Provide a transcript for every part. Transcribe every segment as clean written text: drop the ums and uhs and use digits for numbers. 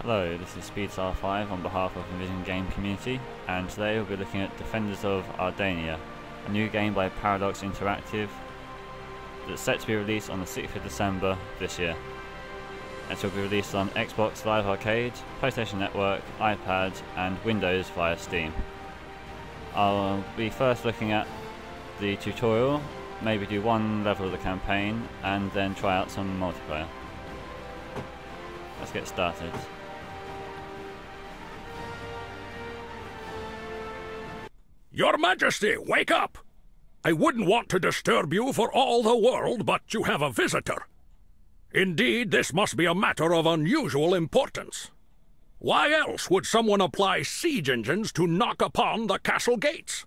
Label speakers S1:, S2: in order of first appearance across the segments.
S1: Hello, this is SpeedStar5 on behalf of Envision Game Community, and today we'll be looking at Defenders of Ardania, a new game by Paradox Interactive that's set to be released on the 6th of December this year. It will be released on Xbox Live Arcade, PlayStation Network, iPad and Windows via Steam. I'll be first looking at the tutorial, maybe do one level of the campaign and then try out some multiplayer. Let's get started.
S2: Your Majesty, wake up! I wouldn't want to disturb you for all the world, but you have a visitor. Indeed, this must be a matter of unusual importance. Why else would someone apply siege engines to knock upon the castle gates?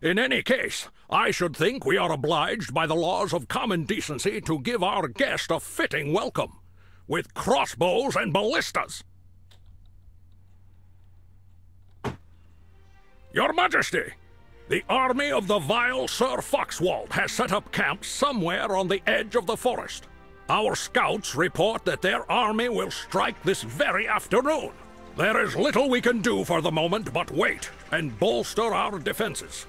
S2: In any case, I should think we are obliged by the laws of common decency to give our guest a fitting welcome, with crossbows and ballistas. Your Majesty, the army of the vile Sir Foxwald has set up camp somewhere on the edge of the forest. Our scouts report that their army will strike this very afternoon. There is little we can do for the moment but wait and bolster our defenses.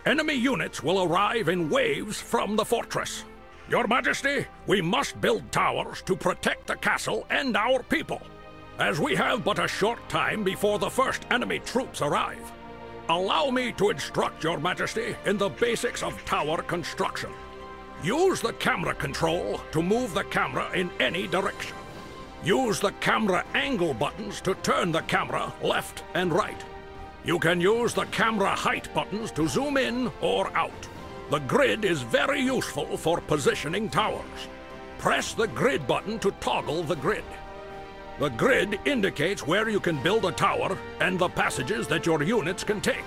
S2: Enemy units will arrive in waves from the fortress. Your Majesty, we must build towers to protect the castle and our people, as we have but a short time before the first enemy troops arrive. Allow me to instruct Your Majesty in the basics of tower construction. Use the camera control to move the camera in any direction. Use the camera angle buttons to turn the camera left and right. You can use the camera height buttons to zoom in or out. The grid is very useful for positioning towers. Press the grid button to toggle the grid. The grid indicates where you can build a tower and the passages that your units can take.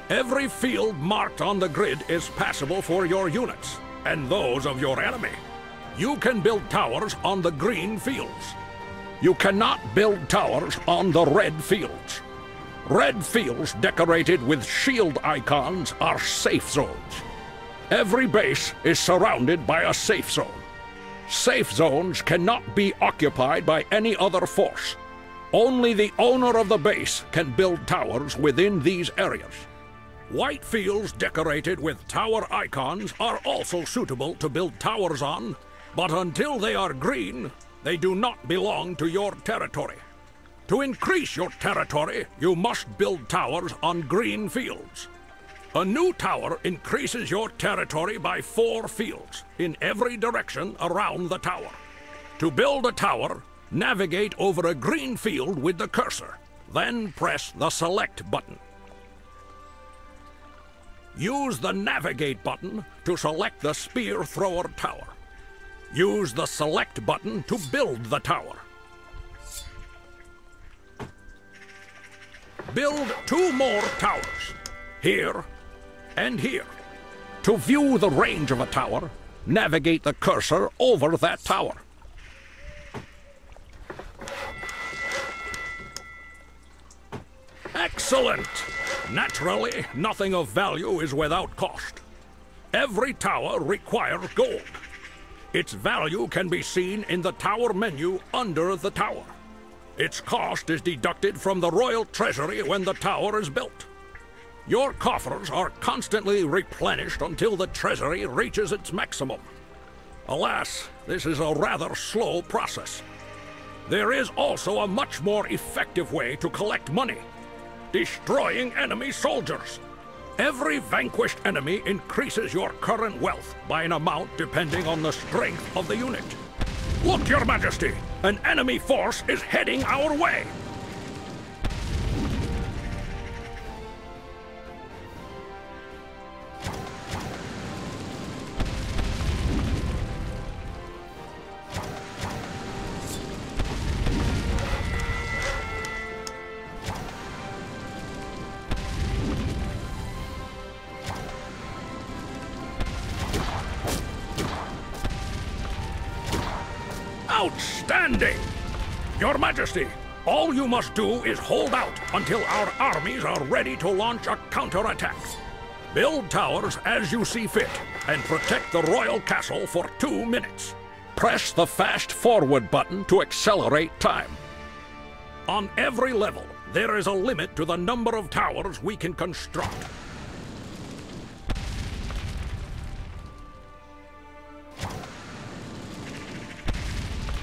S2: Every field marked on the grid is passable for your units and those of your enemy. You can build towers on the green fields. You cannot build towers on the red fields. Red fields decorated with shield icons are safe zones. Every base is surrounded by a safe zone. Safe zones cannot be occupied by any other force. Only the owner of the base can build towers within these areas. White fields decorated with tower icons are also suitable to build towers on, but until they are green, they do not belong to your territory. To increase your territory, you must build towers on green fields. A new tower increases your territory by 4 fields in every direction around the tower. To build a tower, navigate over a green field with the cursor, then press the Select button. Use the Navigate button to select the Spear Thrower Tower. Use the Select button to build the tower. Build 2 more towers, here and here. To view the range of a tower, navigate the cursor over that tower. Excellent! Naturally, nothing of value is without cost. Every tower requires gold. Its value can be seen in the tower menu under the tower. Its cost is deducted from the royal treasury when the tower is built. Your coffers are constantly replenished until the treasury reaches its maximum. Alas, this is a rather slow process. There is also a much more effective way to collect money: destroying enemy soldiers. Every vanquished enemy increases your current wealth by an amount depending on the strength of the unit. Look, Your Majesty! An enemy force is heading our way! Outstanding! Your Majesty, all you must do is hold out until our armies are ready to launch a counterattack. Build towers as you see fit, and protect the royal castle for 2 minutes. Press the fast forward button to accelerate time. On every level, there is a limit to the number of towers we can construct.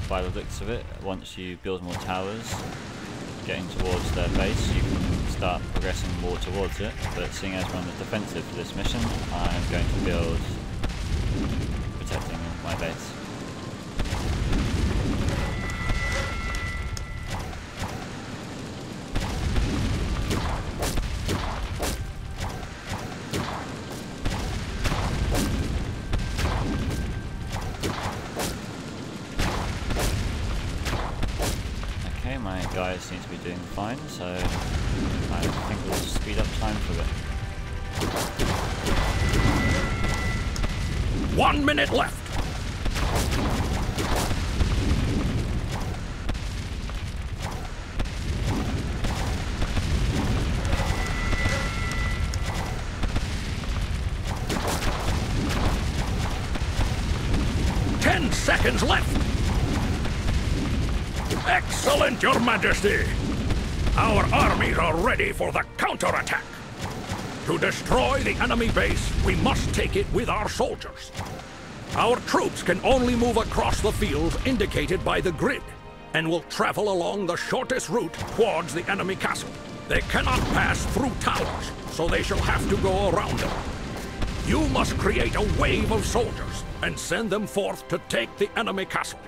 S1: By the looks of it, once you build more towers, getting towards their base, you can start progressing more towards it. But seeing as we're on the defensive for this mission, I'm going to build protecting my base. My guys seem to be doing fine, so I think we'll speed up time for it.
S2: 1 minute left. Ten seconds left. Excellent, Your Majesty! Our armies are ready for the counterattack. To destroy the enemy base, we must take it with our soldiers. Our troops can only move across the fields indicated by the grid, and will travel along the shortest route towards the enemy castle. They cannot pass through towers, so they shall have to go around them. You must create a wave of soldiers and send them forth to take the enemy castle.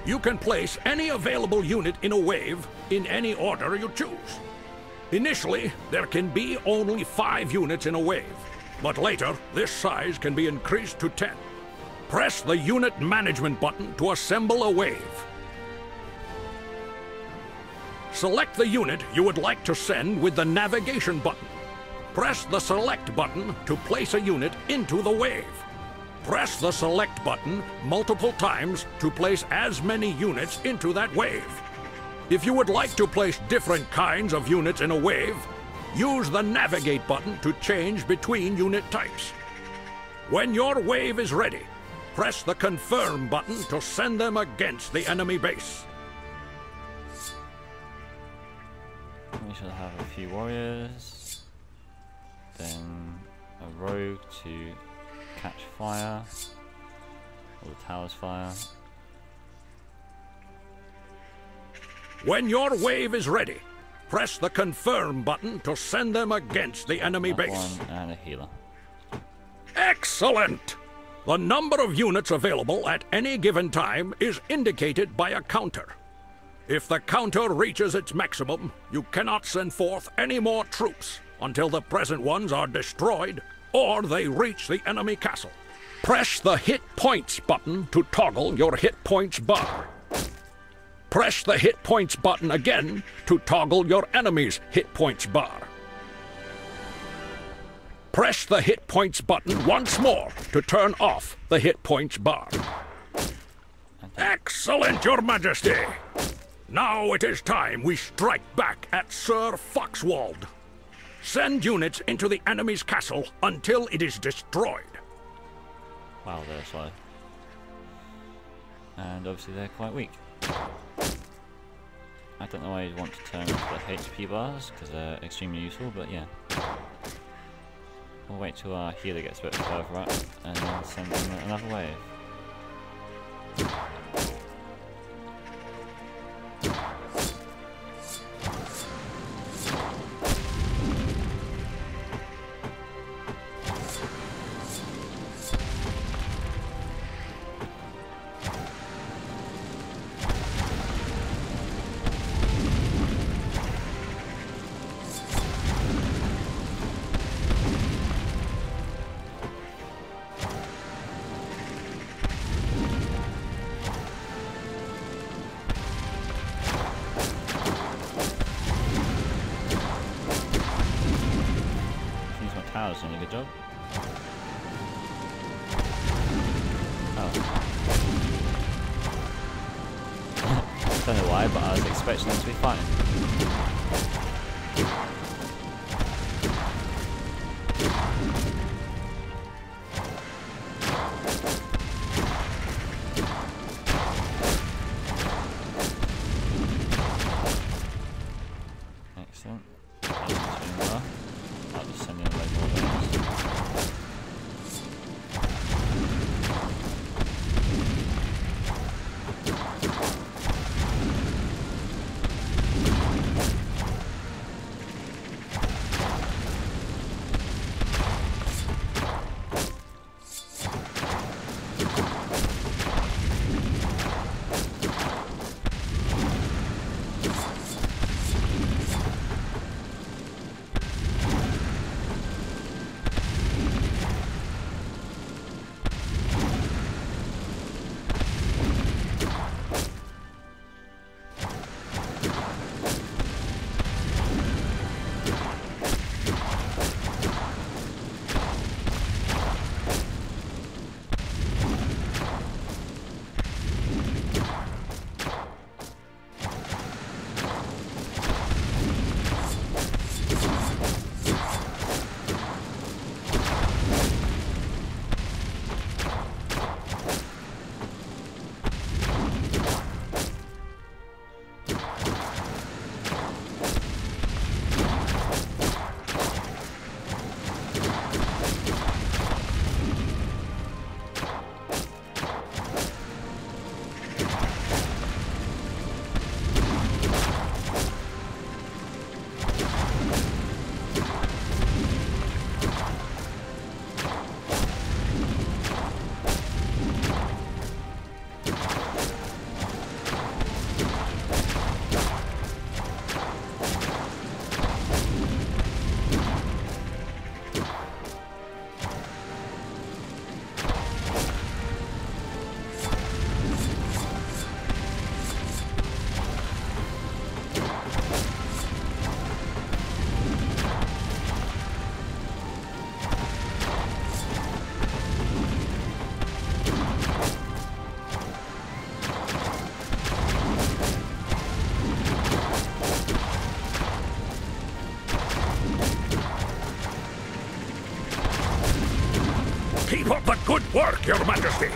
S2: You can place any available unit in a wave in any order you choose. Initially, there can be only 5 units in a wave, but later this size can be increased to 10. Press the Unit Management button to assemble a wave. Select the unit you would like to send with the Navigation button. Press the Select button to place a unit into the wave. Press the Select button multiple times to place as many units into that wave. If you would like to place different kinds of units in a wave, use the Navigate button to change between unit types. When your wave is ready, press the Confirm button to send them against the enemy base.
S1: We shall have a few warriors, then a rogue to catch fire, all the towers fire.
S2: When your wave is ready, press the Confirm button to send them against the enemy base.
S1: One and a healer.
S2: Excellent! The number of units available at any given time is indicated by a counter. If the counter reaches its maximum, you cannot send forth any more troops until the present ones are destroyed or they reach the enemy castle. Press the Hit Points button to toggle your Hit Points bar. Press the Hit Points button again to toggle your enemy's Hit Points bar. Press the Hit Points button once more to turn off the Hit Points bar. Excellent, Your Majesty! Now it is time we strike back at Sir Foxwald. Send units into the enemy's castle until it is destroyed.
S1: Wow, they're slow. And obviously they're quite weak. I don't know why you'd want to turn off the HP bars, because they're extremely useful, but yeah. We'll wait till our healer gets a bit further up, and then send in another wave. Doing a good job. Oh. Don't know why, but I was expecting them to be fighting. I'll just send in a load more of those.
S2: Keep up the good work, Your Majesty!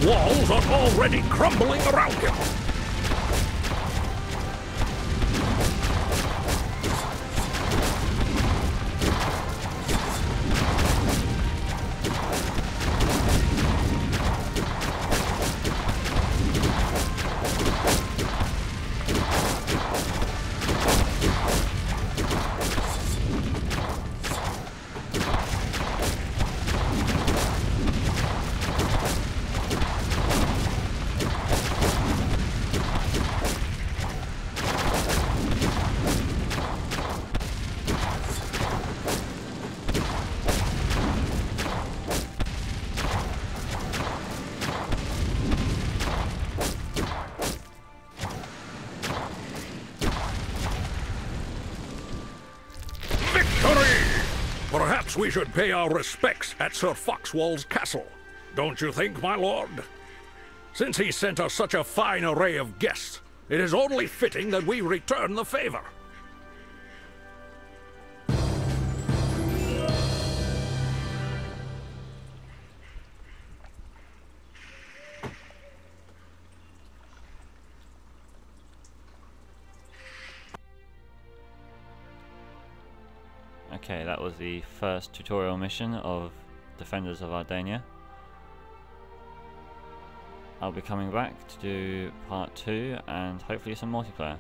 S2: walls are already crumbling around him. Perhaps we should pay our respects at Sir Foxwall's castle. Don't you think, my lord? Since he sent us such a fine array of guests, it is only fitting that we return the favor.
S1: Okay, that was the first tutorial mission of Defenders of Ardania. I'll be coming back to do part 2 and hopefully some multiplayer.